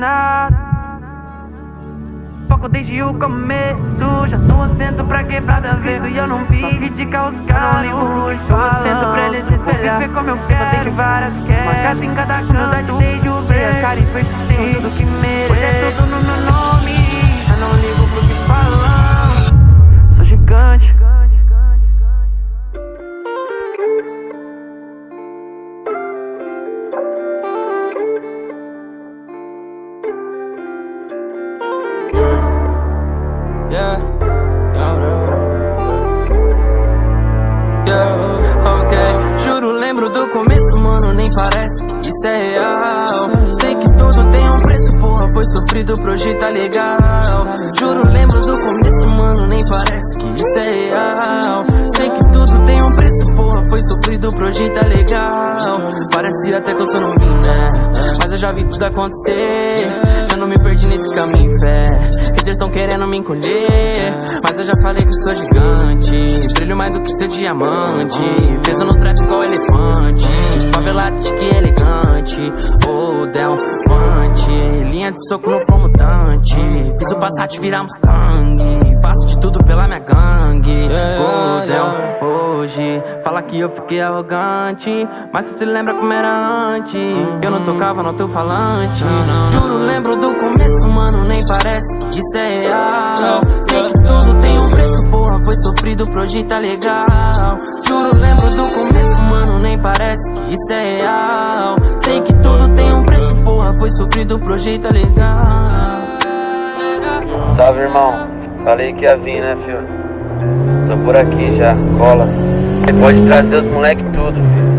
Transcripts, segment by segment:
nada. Foco desde o começo, já tô assento pra quebrada ver. E eu não vivo de causar, eu tô assento pra eles espelhar. Viver como eu quero, tenho várias queres. Uma casa em cada cama, desde o ver. Cara e persistência, tudo que mereço. Pois é tudo no meu nome, eu não ligo pro que falam. Sou gigante. Ok, juro, lembro do começo, mano, nem parece que isso é real. Sei que tudo tem um preço, porra, foi sofrido pro hoje tá legal. Juro, lembro do começo, mano, nem parece que isso é real. Sei que tudo tem um preço, porra, foi sofrido pro hoje tá legal. Parece até que eu sou novinho, né? Mas eu já vi tudo acontecer. Eu não me perdi nesse caminho, fé. Eles tão querendo me encolher, mas eu já falei que eu sou gigante. Brilho mais do que ser diamante. Peso no trap igual elefante. Favelado que elegante. Oh, Del Fante. Linha de soco no flow mutante. Fiz o Passat virar Mustang. Faço de tudo pela minha gangue. Oh, Del, hoje fala que eu fiquei arrogante, mas tu se lembra como era antes. Eu não tocava no teu falante. Juro, lembro do começo, mano, nem parece que isso é real. Sei que tudo tem um preço, porra, foi sofrido pro hoje tá legal. Juro, lembro do começo, mano, nem parece que isso é real. Sei que tudo tem um preço, porra, foi sofrido pro hoje tá legal. Salve, irmão. Falei que ia vir, né, filho? Tô por aqui já, cola. Você pode trazer os moleque tudo, filho.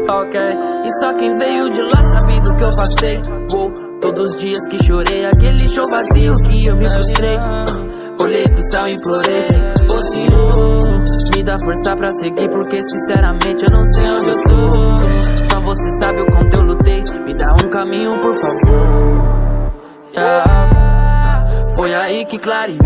Ok, e só quem veio de lá sabe do que eu passei. Todos os dias que chorei, aquele show vazio que eu me frustrei. Olhei pro céu e implorei, ô Senhor, me dá força pra seguir, porque sinceramente eu não sei onde eu tô. Só você sabe o quanto eu lutei, me dá um caminho por favor. Foi aí que clareou.